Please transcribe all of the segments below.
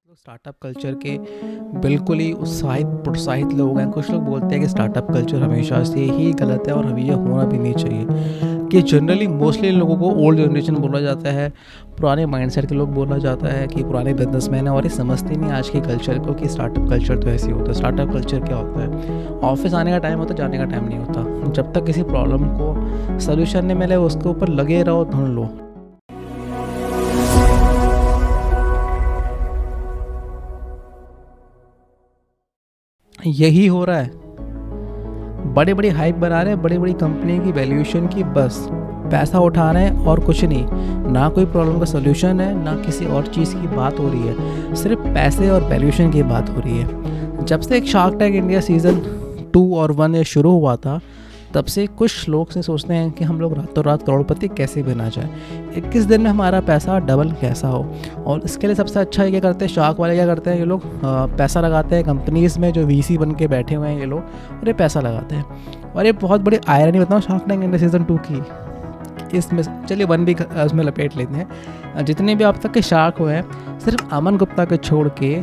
लोग startup culture के बिल्कुल ही उत्साहित प्रोत्साहित लोग हैं। कुछ लोग बोलते हैं कि स्टार्टअप कल्चर हमेशा से ही गलत है और हमेशा होना भी नहीं चाहिए। कि जनरली मोस्टली लोगों को ओल्ड जनरेशन बोला जाता है, पुराने माइंडसेट के लोग बोला जाता है कि पुराने बिजनेसमैन हैं और ये समझते नहीं आज के कल्चर को कि स्टार्टअप कल्चर तो ऐसे ही होता है। स्टार्टअप कल्चर क्या होता है? ऑफिस आने का टाइम होता है, जाने का टाइम नहीं होता। जब तक किसी प्रॉब्लम को सोल्यूशन नहीं मिले उसके ऊपर लगे रहो, ढूंढ लो। यही हो रहा है। बड़े बड़ी हाइप बना रहे हैं, बड़ी बड़ी कंपनी की वैल्यूएशन की, बस पैसा उठा रहे हैं और कुछ नहीं। ना कोई प्रॉब्लम का सोल्यूशन है, ना किसी और चीज़ की बात हो रही है, सिर्फ पैसे और वैल्यूएशन की बात हो रही है। जब से एक शार्क टैंक इंडिया सीज़न 2 और 1 ये शुरू हुआ था, तब से कुछ लोग से सोचते हैं कि हम लोग रातों रात करोड़पति कैसे बना जाए, 21 दिन में हमारा पैसा डबल कैसा हो। और इसके लिए सबसे अच्छा ये क्या करते हैं, शार्क वाले क्या करते हैं, ये लोग पैसा लगाते हैं कंपनीज़ में जो वीसी बन के बैठे हुए हैं ये लोग, और ये पैसा लगाते हैं। और ये बहुत बड़ी आयरनी बताऊँ शार्क टैंक इंडिया सीज़न 2 की, इसमें चलिए 1 भी उसमें लपेट लेते हैं। जितने भी अब तक के शार्क हुए हैं, सिर्फ अमन गुप्ता को छोड़ के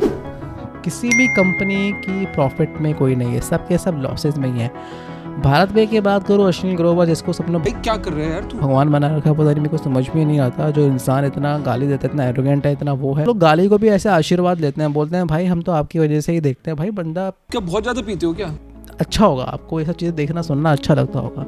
किसी भी कंपनी की प्रॉफिट में कोई नहीं है, सब के सब लॉसेज में ही है। भारत पे की बात करो, अश्विनी ग्रोवर जिसको सबने भाई क्या कर रहे हैं यार तू? भगवान बना रखा है, पता नहीं, मेरे को समझ में नहीं आता। जो इंसान इतना गाली देता है, इतना एरोगेंट है, इतना वो है, लोग गाली को भी ऐसे आशीर्वाद लेते हैं, बोलते हैं भाई हम तो आपकी वजह से ही देखते हैं। भाई बंदा क्या बहुत ज्यादा पीते हो क्या? अच्छा होगा, आपको ये सब चीज़ें देखना सुनना अच्छा लगता होगा,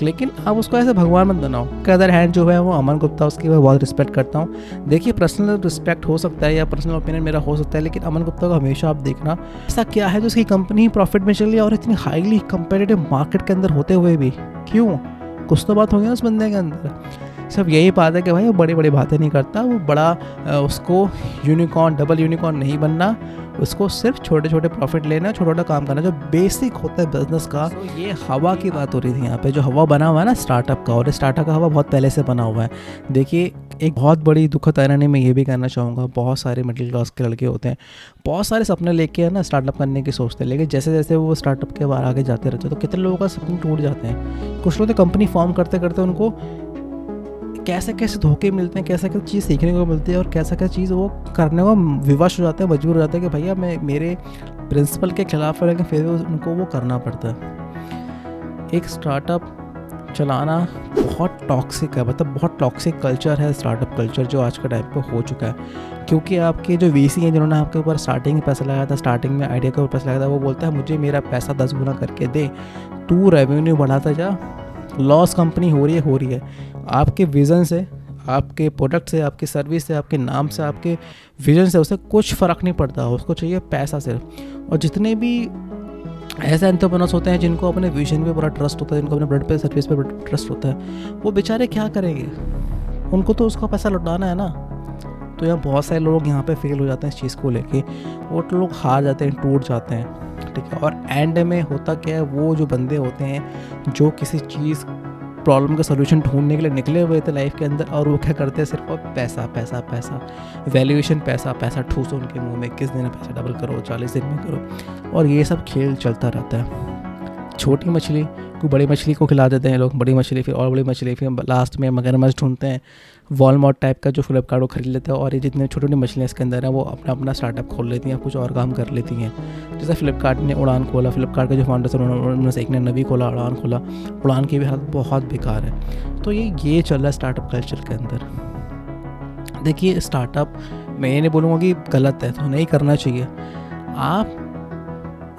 लेकिन आप उसको ऐसे भगवान मत बनाओ। के अदर हैंड जो है वो अमन गुप्ता, उसकी मैं बहुत रिस्पेक्ट करता हूँ। देखिए पर्सनल रिस्पेक्ट हो सकता है या पर्सनल ओपिनियन मेरा हो सकता है, लेकिन अमन गुप्ता को हमेशा आप देखना ऐसा क्या है जो उसकी कंपनी प्रॉफिट में चल रही है और इतनी हाईली कंपेटिटिव मार्केट के अंदर होते हुए भी क्यों? कुछ तो बात होगी ना उस बंदे के अंदर। सिर्फ यही बात है कि भाई वो बड़ी बड़ी बातें नहीं करता, वो बड़ा उसको यूनिकॉर्न डबल यूनिकॉर्न नहीं बनना, उसको सिर्फ छोटे छोटे प्रॉफिट लेना, छोटा छोटा काम करना जो बेसिक होता है बिजनेस का। तो ये हवा की बात हो रही थी यहाँ पे, जो हवा बना हुआ है ना स्टार्टअप का, और स्टार्टअप का हवा बहुत पहले से बना हुआ है। देखिए एक बहुत बड़ी दुखद आयरनी में ये भी कहना चाहूँगा, बहुत सारे मिडिल क्लास के लड़के होते हैं, बहुत सारे सपने लेके है ना स्टार्टअप करने की सोचते हैं, लेकिन जैसे जैसे वो स्टार्टअप के बाहर आगे जाते रहते हैं तो कितने लोगों का सपने टूट जाते हैं। कुछ लोग तो कंपनी फॉर्म करते करते उनको कैसे कैसे धोखे मिलते हैं, कैसे कैसे चीज़ सीखने को मिलती है और कैसा क्या चीज़ वो करने को विवश हो जाते हैं, मजबूर हो जाते हैं कि भैया मैं मेरे प्रिंसिपल के खिलाफ है, लेकिन फिर उनको वो करना पड़ता है। एक स्टार्टअप चलाना बहुत टॉक्सिक है, मतलब बहुत टॉक्सिक कल्चर है स्टार्टअप कल्चर जो आज के टाइम पे हो चुका है। क्योंकि आपके जो वीसी हैं जिन्होंने आपके ऊपर स्टार्टिंग में पैसा लगाया था, स्टार्टिंग में आइडिया के ऊपर पैसा लगाया था, वो बोलता है मुझे मेरा पैसा 10 गुना करके दे, तू रेवेन्यू बढ़ाता जा, लॉस कंपनी हो रही है। आपके विज़न से, आपके प्रोडक्ट से, आपकी सर्विस से, आपके नाम से, आपके विजन से उसे कुछ फ़र्क नहीं पड़ता, उसको चाहिए पैसा सिर्फ। और जितने भी ऐसे एंटरप्रेन्योर्स होते हैं जिनको अपने विजन पे बड़ा ट्रस्ट होता है, जिनको अपने प्रोडक्ट पे सर्विस पे बड़ा ट्रस्ट होता है, वो बेचारे क्या करेंगे? उनको तो उसका पैसा लौटाना है ना। तो यहाँ बहुत सारे लोग यहाँ पे फेल हो जाते हैं इस चीज़ को लेके, वो लोग हार जाते हैं, टूट जाते हैं, ठीक है। और एंड में होता क्या है, वो जो बंदे होते हैं जो किसी चीज़ प्रॉब्लम का सोल्यूशन ढूंढने के लिए निकले हुए थे लाइफ के अंदर, और वो क्या करते हैं, सिर्फ पैसा पैसा पैसा, वैल्यूएशन पैसा पैसा ठूसो उनके मुंह में, किस दिन में पैसा डबल करो, 40 दिन में करो, और ये सब खेल चलता रहता है। छोटी मछली को बड़ी मछली को खिला देते हैं लोग, बड़ी मछली फिर और बड़ी मछली, फिर लास्ट में मगरमच्छ ढूंढते हैं, वॉलमार्ट टाइप का जो फ्लिपकार्ट वो खरीद लेते हैं, और ये जितने छोटी छोटी मछलियाँ इसके अंदर हैं वो अपना अपना स्टार्टअप खोल लेती हैं, कुछ और काम कर लेती हैं। जैसे फ्लिपकार्ट ने उड़ान खोला, फ्लिपकार्ट के जो फाउंडर्स हैं उन्होंने से एक ने नवी खोला, उड़ान खोला, उड़ान की भी हालत बहुत बेकार है। तो ये चल रहा है स्टार्टअप कल्चर के अंदर। देखिए स्टार्टअप मैं ये नहीं बोलूँगा कि गलत है, तो नहीं करना चाहिए। आप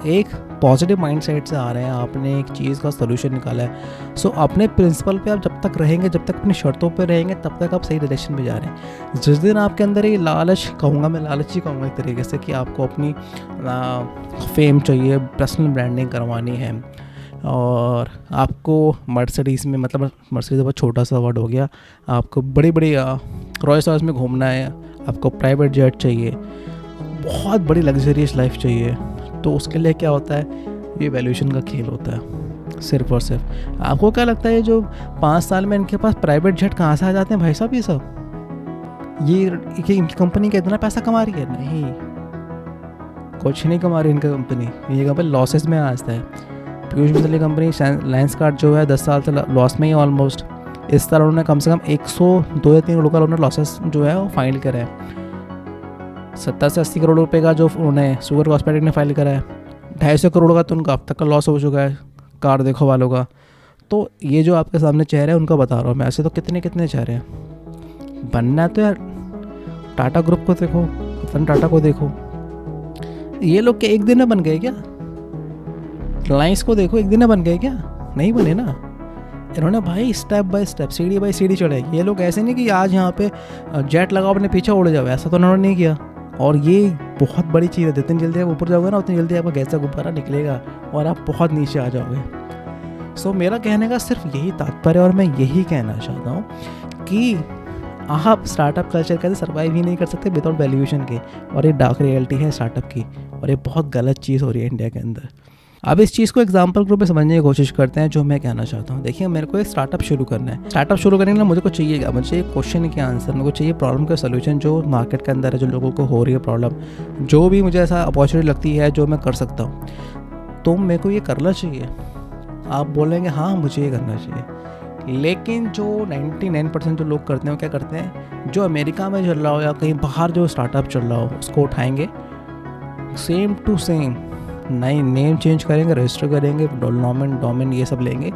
एक पॉजिटिव माइंडसेट से आ रहे हैं, आपने एक चीज़ का सोल्यूशन निकाला है, सो अपने प्रिंसिपल पे आप जब तक रहेंगे, जब तक अपनी शर्तों पे रहेंगे, तब तक आप सही डायरेक्शन में जा रहे हैं। जिस दिन आपके अंदर ये लालच, कहूँगा मैं लालच ही कहूँगा एक तरीके से, कि आपको अपनी फेम चाहिए, पर्सनल ब्रांडिंग करवानी है, और आपको मर्सिडीज़ में, मतलब मर्सिडीज़ बहुत छोटा सा वर्ड हो गया, आपको बड़ी बड़ी रॉयल्स रॉयल्स में घूमना है, आपको प्राइवेट जेट चाहिए, बहुत बड़ी लग्जरियस लाइफ चाहिए, तो उसके लिए क्या होता है, ये वैल्यूएशन का खेल होता है सिर्फ और सिर्फ। आपको क्या लगता है जो 5 साल में इनके पास प्राइवेट जेट कहाँ से आ जाते हैं भाई साहब? ये सब ये इनकी कंपनी का इतना पैसा कमा रही है? नहीं, कुछ नहीं कमा रही इनका कंपनी, ये कंपनी लॉसेस में आता है। पीयूष गोयल की कंपनी लेंसकार्ट जो है 10 साल से लॉस में ही ऑलमोस्ट। इस तरह उन्होंने कम से कम 102 या 3 लोकल उन्होंने लॉसेस जो है वो फाइल करे हैं। 70 से 80 करोड़ रुपए का जो उन्होंने शुगर कॉस्मेटिक ने फाइल करा है, 250 करोड़ का तो उनका अब तक का लॉस हो चुका है कार देखो वालों का। तो ये जो आपके सामने चेहरे हैं उनका बता रहा हूँ मैं, ऐसे तो कितने कितने चेहरे हैं। बनना है तो यार टाटा ग्रुप को देखो, रतन टाटा को देखो, ये लोग क्या एक दिन में बन गए क्या? रिलायंस को देखो, एक दिन में बन गए क्या? नहीं बने ना। इन्होंने भाई स्टेप बाय स्टेप, सीढ़ी बाय सीढ़ी चढ़े। ये लोग ऐसे नहीं कि आज यहाँ पे जेट लगाओ अपने पीछे उड़ जाओ, ऐसा तो उन्होंने नहीं किया। और ये बहुत बड़ी चीज़ है, जितनी जल्दी आप ऊपर जाओगे ना उतनी जल्दी आपका गैस का गुब्बारा निकलेगा और आप बहुत नीचे आ जाओगे। सो मेरा कहने का सिर्फ यही तात्पर्य, और मैं यही कहना चाहता हूँ कि आप स्टार्टअप कल्चर कैसे सर्वाइव ही नहीं कर सकते विदाउट वैल्यूएशन के। और ये डार्क रियलिटी है स्टार्टअप की, और ये बहुत गलत चीज़ हो रही है इंडिया के अंदर। अब इस चीज़ को एग्जाम्पल के रूप में समझने की कोशिश करते हैं जो मैं कहना चाहता हूँ। देखिए, मेरे को एक स्टार्टअप शुरू करना है। स्टार्टअप शुरू करने के लिए मुझे को चाहिएगा, मुझे एक क्वेश्चन के आंसर, मेरे को चाहिए प्रॉब्लम का सोल्यूशन जो मार्केट के अंदर है, जो लोगों को हो रही है प्रॉब्लम, जो भी मुझे ऐसा अपॉर्चुनिटी लगती है जो मैं कर सकता हूँ, तो मेरे को ये करना चाहिए। आप बोलेंगे हाँ मुझे ये करना चाहिए, लेकिन जो 99% जो लोग करते हैं वो क्या करते हैं, जो अमेरिका में चल रहा हो या कहीं बाहर जो स्टार्टअप चल रहा हो उसको उठाएंगे, सेम टू सेम नई नेम चेंज करेंगे, रजिस्टर करेंगे, डोमेन ये सब लेंगे,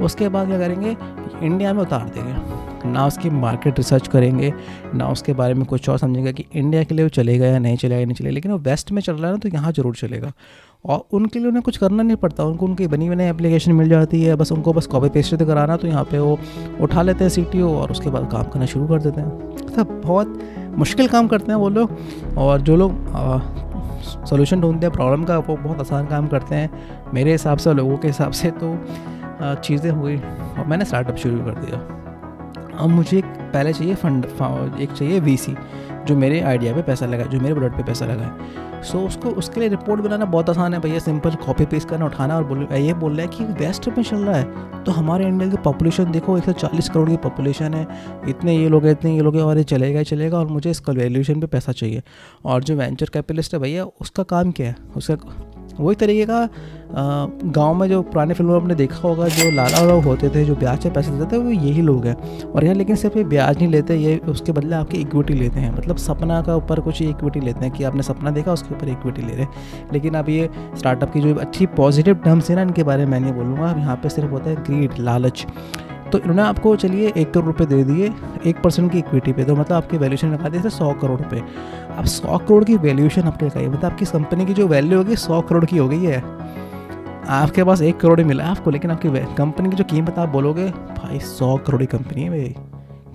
उसके बाद क्या करेंगे, इंडिया में उतार देंगे। ना उसकी मार्केट रिसर्च करेंगे, ना उसके बारे में कुछ और समझेंगे कि इंडिया के लिए वो चलेगा या नहीं चलेगा, नहीं चलेगा। लेकिन वो वेस्ट में चल रहा है ना, तो यहाँ ज़रूर चलेगा। और उनके लिए उन्हें कुछ करना नहीं पड़ता, उनको उनकी बनी बनाई एप्लीकेशन मिल जाती है, बस उनको बस कॉपी पेस्ट कराना, तो यहाँ पे वो उठा लेते हैं CTO और उसके बाद काम करना शुरू कर देते हैं। सब बहुत मुश्किल काम करते हैं वो लोग, और जो लोग सोल्यूशन ढूंढते हैं प्रॉब्लम का वो बहुत आसान काम करते हैं। मेरे हिसाब से, लोगों के हिसाब से तो चीज़ें हुई और मैंने स्टार्टअप शुरू कर दिया। अब मुझे पहले चाहिए फंड, एक चाहिए VC जो मेरे आइडिया पे पैसा लगाए, जो मेरे प्रोडक्ट पे पैसा लगाए। सो उसके लिए रिपोर्ट बनाना बहुत आसान है भैया, सिंपल कॉपी पेस्ट करना, उठाना और ये बोल रहा है कि वेस्ट में चल रहा है, तो हमारे इंडिया की पॉपुलेशन देखो 140 करोड़ की पॉपुलेशन है, इतने ये लोग हैं और ये चलेगा ही चलेगा, और मुझे इसका वैल्यूएशन पे पैसा चाहिए। और जो वेंचर कैपिटलिस्ट है भैया, उसका काम क्या है, उसका वही तरीके का गांव में जो पुराने फिल्मों में आपने देखा होगा, जो लाला लोग होते थे जो ब्याज से पैसे देते थे, वो यही लोग हैं। और यहाँ लेकिन सिर्फ ये ब्याज नहीं लेते, ये उसके बदले आपकी इक्विटी लेते हैं, मतलब सपना का ऊपर कुछ इक्विटी लेते हैं कि आपने सपना देखा उसके ऊपर इक्विटी ले रहे हैं। लेकिन अब ये स्टार्टअप की जो अच्छी पॉजिटिव टर्म्स है ना, इनके बारे में मैं नहीं बोलूँगा। अब यहाँ पर सिर्फ होता है ग्रीड, लालच। तो इन्होंने आपको चलिए 1 करोड़ रुपये दे दिए 1% की इक्विटी पे, तो मतलब आपकी वैल्यूएशन लगा दी 100 करोड़ रुपये। अब 100 करोड़ की वैल्यूएशन आपने लगाई, मतलब आपकी कंपनी की जो वैल्यू होगी 100 करोड़ की हो गई है। आपके पास 1 करोड़ ही मिला आपको, लेकिन आपकी कंपनी की जो कीमत आप बोलोगे भाई 100 करोड़ की कंपनी है भाई।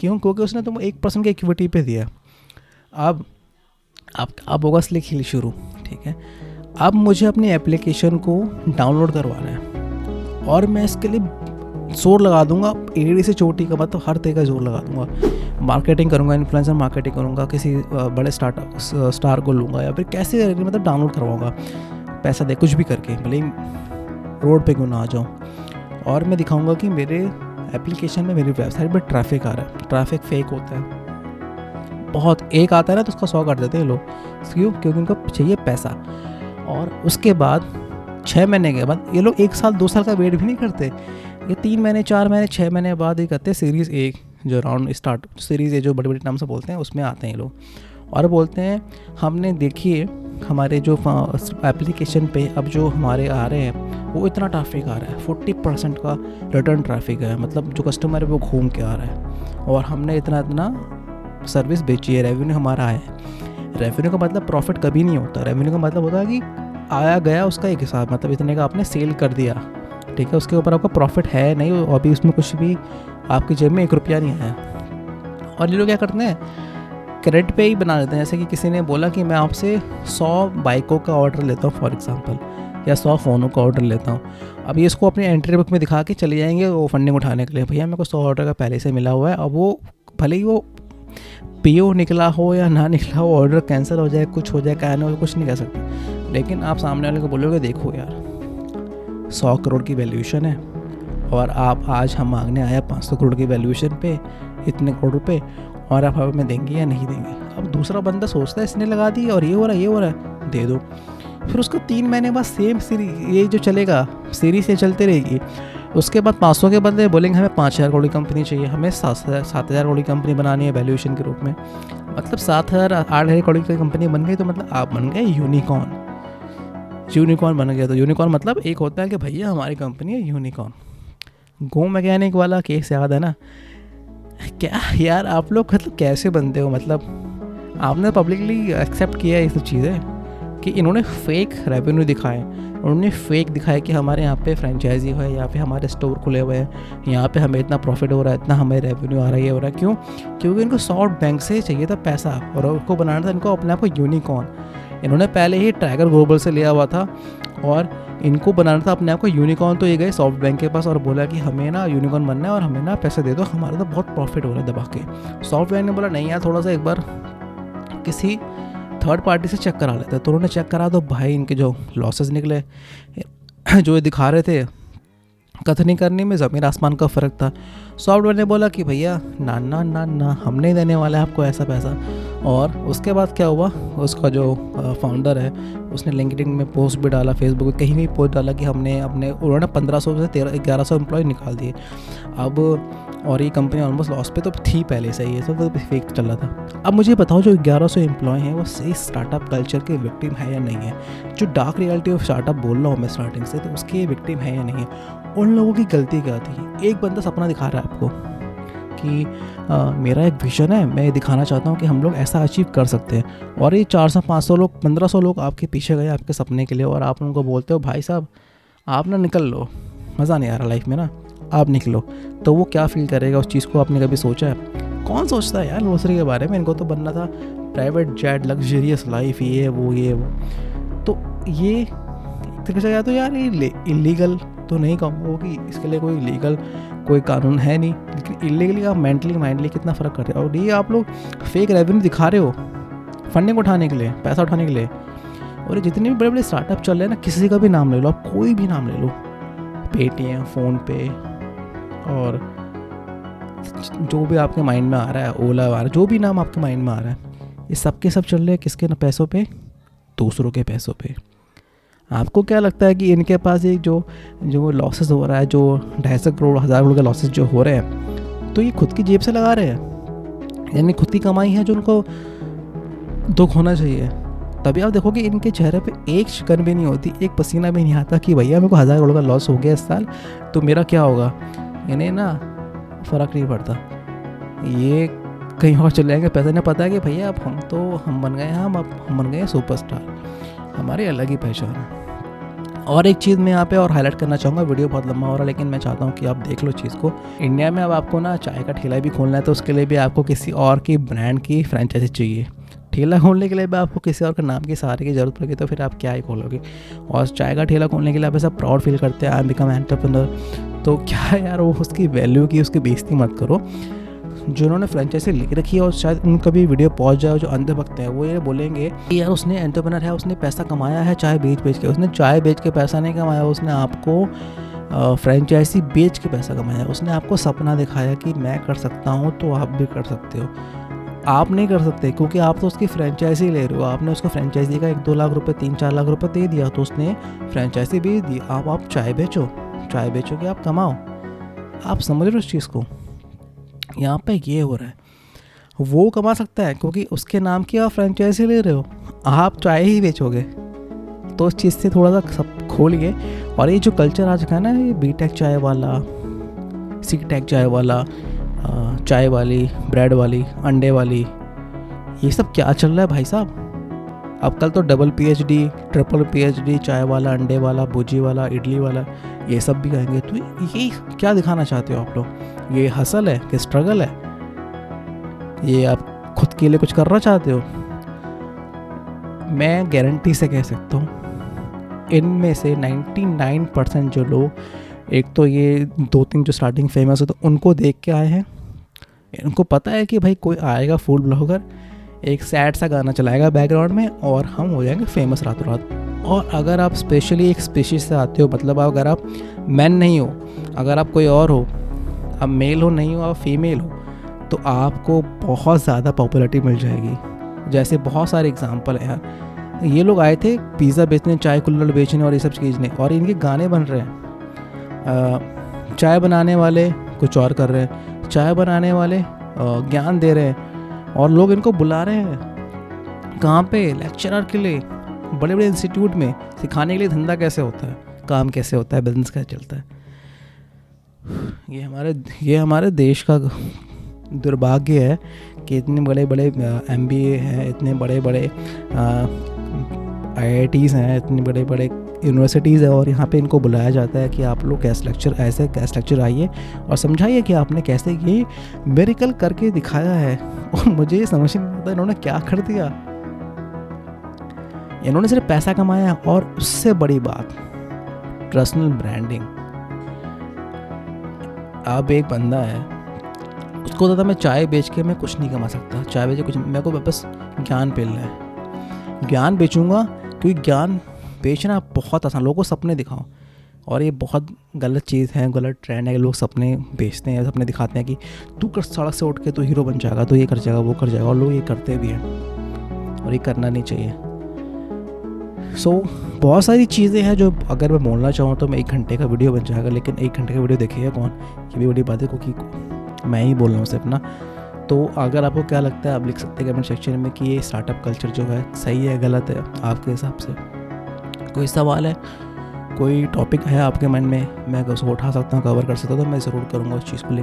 क्यों? क्योंकि उसने तुम 1% की इक्विटी पे दिया। अब होगा इसलिए खेल शुरू, ठीक है। अब मुझे अपनी एप्लीकेशन को डाउनलोड करवाना है और मैं इसके लिए जोर लगा दूंगा, एड़ी से चोटी का, मतलब हर तरह का जोर लगा दूंगा। मार्केटिंग करूंगा, इन्फ्लुएंसर मार्केटिंग करूंगा, किसी बड़े स्टार को लूँगा या फिर कैसे करके मतलब डाउनलोड करवाऊंगा, पैसा दे कुछ भी करके, भले ही रोड पे क्यों ना आ जाऊँ। और मैं दिखाऊंगा कि मेरे एप्लीकेशन में, मेरी वेबसाइट पर ट्रैफिक आ रहा है। ट्रैफिक फेक होता है बहुत, एक आता है ना तो उसका 100 कर देते हैं लोग। क्यों? क्योंकि उनको चाहिए पैसा। और उसके बाद 6 महीने के बाद ये लोग 1 साल 2 साल का वेट भी नहीं करते, ये 3 महीने 4 महीने 6 महीने बाद ही करते हैं सीरीज़ A, जो राउंड स्टार्ट सीरीज़ A जो बड़े बड़े नाम से बोलते हैं, उसमें आते हैं ये लोग और बोलते हैं हमने देखिए हमारे जो एप्लीकेशन पे अब जो हमारे आ रहे हैं वो इतना ट्रैफिक आ रहा है, 40% का रिटर्न ट्रैफिक है, मतलब जो कस्टमर है वो घूम के आ रहा है, और हमने इतना सर्विस बेची है, रेवेन्यू हमारा आया है। रेवेन्यू का मतलब प्रॉफिट कभी नहीं होता, रेवेन्यू का मतलब होता है कि आया गया उसका एक हिसाब, मतलब इतने का आपने सेल कर दिया, ठीक है, उसके ऊपर आपका प्रॉफिट है नहीं, और अभी उसमें कुछ भी आपकी जेब में 1 रुपया नहीं आया। और ये लोग क्या करते हैं, क्रेडिट पे ही बना देते हैं। जैसे कि किसी ने बोला कि मैं आपसे 100 बाइकों का ऑर्डर लेता हूँ फॉर एग्जांपल, या 100 फ़ोनों का ऑर्डर लेता हूँ। अब ये इसको अपनी एंट्री बुक में दिखा के चले जाएंगे वो फंडिंग उठाने के लिए, भैया मेरे को 100 ऑर्डर का पहले से मिला हुआ है। अब वो भले ही वो PO निकला हो या ना निकला हो, ऑर्डर कैंसिल हो जाए, कुछ हो जाए, क्या ना हो, कुछ नहीं कह सकते। लेकिन आप सामने वाले को बोलोगे देखो यार 100 करोड़ की वैल्यूएशन है और आप आज हम मांगने आए 500 करोड़ की वैल्यूएशन पे इतने करोड़ रुपए, और आप हमें देंगे या नहीं देंगे। अब दूसरा बंदा सोचता है इसने लगा दी और ये हो रहा है दे दो, फिर उसको 3 महीने बाद सेम सीरीज ये जो चलेगा सीरीज से चलते रहेगी। उसके बाद 500 के बदले बोलेंगे हमें 5000 करोड़ की कंपनी चाहिए, हमें 7000 करोड़ की कंपनी बनानी है वैल्यूएशन के रूप में। मतलब 7,000 8,000 करोड़ की कंपनी बन गई तो मतलब आप बन गए यूनिकॉर्न। यूनिकॉर्न बन गया तो यूनिकॉर्न मतलब एक होता है कि भैया हमारी कंपनी है यूनिकॉर्न। गो मैकेनिक वाला केस याद है ना? क्या यार आप लोग मतलब कैसे बनते हो? मतलब आपने पब्लिकली एक्सेप्ट किया ये सब चीज़ें कि इन्होंने फेक रेवेन्यू दिखाए, उन्होंने फेक दिखाया कि हमारे यहाँ पे फ्रेंचाइजी है, यहाँ पे हमारे स्टोर खुले हुए हैं, यहाँ पे हमें इतना प्रॉफिट हो रहा है, इतना हमें रेवेन्यू आ रहा है, ये हो रहा है। क्यों? क्योंकि इनको सॉफ्ट बैंक से चाहिए था पैसा और उनको बनाना था इनको अपने आप को यूनिकॉर्न। इन्होंने पहले ही टाइगर ग्लोबल से लिया हुआ था और इनको बनाना था अपने आप को यूनिकॉर्न। तो ये गए सॉफ्ट बैंक के पास और बोला कि हमें ना यूनिकॉर्न बनना है और हमें ना पैसे दे दो, हमारा तो बहुत प्रॉफिट हो रहा है दबा के। सॉफ्ट बैंक ने बोला नहीं यार, थोड़ा सा एक बार किसी थर्ड पार्टी से चेक करा लेते। तो उन्होंने चेक करा तो भाई इनके जो लॉसेस निकले, जो ये दिखा रहे थे कथनी करने में ज़मीन आसमान का फ़र्क था। सॉफ्टवेयर ने बोला कि भैया ना ना ना ना, हम नहीं देने वाले आपको ऐसा पैसा। और उसके बाद क्या हुआ, उसका जो फाउंडर है उसने लिंक्डइन में पोस्ट भी डाला, फेसबुक पे कहीं भी पोस्ट डाला कि हमने अपने, उन्होंने 1500 से 1100 एम्प्लॉय निकाल दिए अब। और ये कंपनी ऑलमोस्ट लॉस पे तो थी पहले से ही, ये सब तो फेक चल रहा था। अब मुझे बताओ जो 1100 एम्प्लॉय हैं वो सही स्टार्टअप कल्चर के विक्टिम है या नहीं है? जो डार्क रियलिटी ऑफ स्टार्टअप बोल रहा हूँ मैं स्टार्टिंग से, तो उसके विक्टिम है या नहीं है? उन लोगों की गलती क्या थी? एक बंदा सपना दिखा रहा है आपको कि मेरा एक विजन है, मैं दिखाना चाहता हूँ कि हम लोग ऐसा अचीव कर सकते हैं, और ये 400 500 लोग 1500 लोग आपके पीछे गए आपके सपने के लिए, और आप उनको बोलते हो भाई साहब आप ना निकल लो, मज़ा नहीं आ रहा लाइफ में ना, आप निकलो। तो वो क्या फील करेगा उस चीज़ को? आपने कभी सोचा है? कौन सोचता है यार दूसरे के बारे में? इनको तो बनना था प्राइवेट जेट, लग्जरियस लाइफ, ये वो। तो ये एक तरीके से या तो यार ये इलीगल तो नहीं कहूँगा कि इसके लिए कोई लीगल कोई कानून है नहीं, लेकिन इलीगली आप मेंटली माइंडली कितना फ़र्क कर रहे हो। और ये आप लोग फेक रेवेन्यू दिखा रहे हो फंडिंग उठाने के लिए, पैसा उठाने के लिए। और ये जितने भी बड़े बड़े स्टार्टअप चल रहे हैं ना, किसी का भी नाम ले लो आप, कोई भी नाम ले लो, पेटीएम, फ़ोनपे, और जो भी आपके माइंड में आ रहा है, ओला आ रहा है, जो भी नाम आपके माइंड में आ रहा है, ये सब के सब चल रहे हैं किसके ना पैसों पे? दूसरों के पैसों पे। आपको क्या लगता है कि इनके पास एक जो लॉसेस हो रहा है, जो 250 करोड़ 1000 करोड़ के लॉसेस जो हो रहे हैं, तो ये खुद की जेब से लगा रहे हैं, यानी खुद की कमाई है जो उनको दुख होना चाहिए। तभी आप देखो कि इनके चेहरे पे एक शिकन भी नहीं होती, एक पसीना भी नहीं आता कि भैया मेरे को 1000 करोड़ का लॉस हो गया इस साल, तो मेरा क्या होगा। इन्हें ना फ़र्क नहीं पड़ता, ये कहीं और चले जाएंगे। पैसे ने पता है कि भैया अब हम बन गए हैं, हम बन गए हैं सुपरस्टार, हमारी अलग ही पहचान है। और एक चीज़ मैं यहाँ पे और हाईलाइट करना चाहूँगा, वीडियो बहुत लंबा हो रहा है लेकिन मैं चाहता हूँ कि आप देख लो चीज़ को। इंडिया में अब आपको ना चाय का ठेला भी खोलना है तो उसके लिए भी आपको किसी और की ब्रांड की फ्रेंचाइजी चाहिए। ठेला खोलने के लिए भी आपको किसी और के नाम के सहारे की ज़रूरत पड़ेगी, तो फिर आप क्या ही खोलोगे। और चाय का ठेला खोलने के लिए आप ऐसा प्राउड फील करते हैं, आई एम बिकम एंटरप्रेन्योर, तो क्या यार वो उसकी वैल्यू की उसकी बेइज्जती मत करो। जिन्होंने फ्रेंचाइजी लिख रखी है और शायद उनका भी वीडियो पहुंच जाए, जो अंधभक्त हैं वो ये बोलेंगे कि यार उसने एंटरप्रेन्योर है, उसने पैसा कमाया है चाय बेच के। उसने चाय बेच के पैसा नहीं कमाया, उसने आपको फ्रेंचाइजी बेच के पैसा कमाया। उसने आपको सपना दिखाया कि मैं कर सकता हूँ तो आप भी कर सकते हो। आप नहीं कर सकते क्योंकि आप तो उसकी फ्रेंचाइजी ले रहे हो। आपने उसको फ्रेंचाइजी का 1-2 लाख रुपए 3-4 लाख रुपए दे दिया तो उसने फ्रेंचाइजी बेच दी। आप चाय बेचो, चाय बेचो कि आप कमाओ। आप समझ रहे हो उस चीज़ को? यहाँ पे ये हो रहा है, वो कमा सकता है क्योंकि उसके नाम की आप फ्रेंचाइजी ले रहे हो, आप चाय ही बेचोगे। तो उस चीज़ से थोड़ा सा सब खोलिए। और ये जो कल्चर आज का है ना, ये बीटेक चाय वाला, सीटेक चाय वाला, चाय वाली, ब्रेड वाली, अंडे वाली, ये सब क्या चल रहा है भाई साहब? अब कल तो डबल PhD, ट्रिपल PhD, चाय वाला, अंडे वाला, भुजी वाला, इडली वाला, ये सब भी कहेंगे। तो ये क्या दिखाना चाहते हो आप लोग? ये हसल है कि स्ट्रगल है? ये आप खुद के लिए कुछ करना चाहते हो? मैं गारंटी से कह सकता हूँ इनमें से 99% जो लोग, एक तो ये 2-3 जो स्टार्टिंग फेमस है तो उनको देख के आए हैं। इनको पता है कि भाई कोई आएगा फूड ब्लॉगर, एक सैड सा गाना चलाएगा बैकग्राउंड में और हम हो जाएंगे फेमस रातों रात। और अगर आप स्पेशली एक स्पीशीज से आते हो, मतलब अगर आप मैन नहीं हो, अगर आप कोई और हो, आप मेल हो नहीं हो, आप फीमेल हो, तो आपको बहुत ज़्यादा पॉपुलैरिटी मिल जाएगी। जैसे बहुत सारे एग्जांपल हैं यार। ये लोग आए थे पिज़्ज़ा बेचने, चाय कुल्हड़ बेचने और ये सब चीज़ नहीं, और इनके गाने बन रहे हैं। चाय बनाने वाले कुछ और कर रहे हैं, चाय बनाने वाले ज्ञान दे रहे हैं, और लोग इनको बुला रहे हैं कहाँ पे, लेक्चरर के लिए, बड़े बड़े इंस्टीट्यूट में सिखाने के लिए धंधा कैसे होता है, काम कैसे होता है, बिजनेस कैसे चलता है। ये हमारे देश का दुर्भाग्य है कि इतने बड़े बड़े MBA हैं, इतने बड़े बड़े IITs हैं, इतने बड़े बड़े यूनिवर्सिटीज़ है, और यहाँ पे इनको बुलाया जाता है कि आप लोग गेस्ट लेक्चर आइए और समझाइए कि आपने कैसे ये मिरेकल करके दिखाया है। और मुझे ये समझ नहीं आता इन्होंने क्या कर दिया। इन्होंने सिर्फ पैसा कमाया, और उससे बड़ी बात पर्सनल ब्रांडिंग। अब एक बंदा है, उसको होता था मैं चाय बेच के मैं कुछ नहीं कमा सकता, चाय बेच के कुछ, मेरे को बस ज्ञान मिलना है, ज्ञान बेचूंगा, क्योंकि ज्ञान बेचना बहुत आसान, लोगों को सपने दिखाओ। और ये बहुत गलत चीज़ है, गलत ट्रेंड है कि लोग सपने बेचते हैं, सपने दिखाते हैं कि तू कर सड़क से उठ के तू हीरो बन जाएगा, तो ये कर जाएगा, वो कर जाएगा, और लोग ये करते भी हैं, और ये करना नहीं चाहिए। बहुत सारी चीज़ें हैं जो अगर मैं बोलना चाहूँ तो मैं 1 घंटे का वीडियो बन जाएगा, लेकिन 1 घंटे का वीडियो देखेगा कौन, ये भी बड़ी बात है, क्योंकि मैं ही बोल रहा हूँ सिर्फ ना। तो अगर आपको क्या लगता है आप लिख सकते हैं कमेंट सेक्शन में कि ये स्टार्टअप कल्चर जो है सही है गलत है आपके हिसाब से। कोई सवाल है, कोई टॉपिक है आपके मन में, मैं अगर उसको उठा सकता हूँ, कवर कर सकता हूँ, तो मैं ज़रूर करूँगा उस चीज़ को।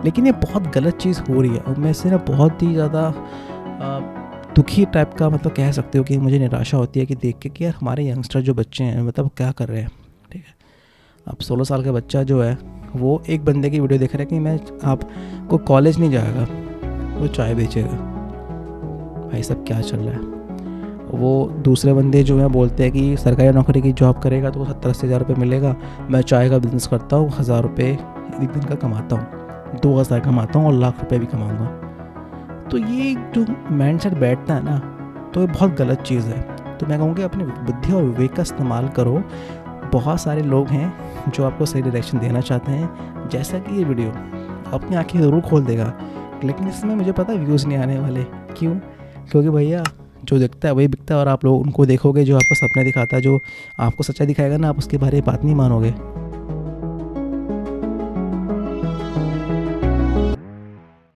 लेकिन ये बहुत गलत चीज़ हो रही है, और मैं इससे ना बहुत ही ज़्यादा दुखी टाइप का, मतलब कह सकते हो कि मुझे निराशा होती है कि देख के कि यार हमारे यंगस्टर जो बच्चे हैं, मतलब क्या कर रहे हैं। ठीक है, अब 16 साल का बच्चा जो है वो एक बंदे की वीडियो देख रहा है कि मैं आपको कॉलेज नहीं जाएगा, वो चाय बेचेगा। भाई सब क्या चल रहा है। वो दूसरे बंदे जो है बोलते हैं कि सरकारी नौकरी की जॉब करेगा तो 70-80 हज़ार रुपये मिलेगा, मैं चाय का बिज़नेस करता हूँ, 1000 रुपये एक दिन का कमाता हूँ, 2000 कमाता हूँ, और लाख रुपये भी कमाऊँगा। तो ये जो माइंडसेट बैठता है ना, तो ये बहुत गलत चीज़ है। तो मैं कहूँगी अपनी बुद्धि और विवेक का इस्तेमाल करो। बहुत सारे लोग हैं जो आपको सही डायरेक्शन देना चाहते हैं, जैसा कि ये वीडियो अपनी आँखें ज़रूर खोल देगा, लेकिन इसमें मुझे पता है व्यूज़ नहीं आने वाले। क्यों? क्योंकि भैया जो दिखता है वही बिकता है, और आप लोग उनको देखोगे जो आपको सपने दिखाता है, जो आपको सच्चाई दिखाएगा ना, आप उसके बारे में बात नहीं मानोगे।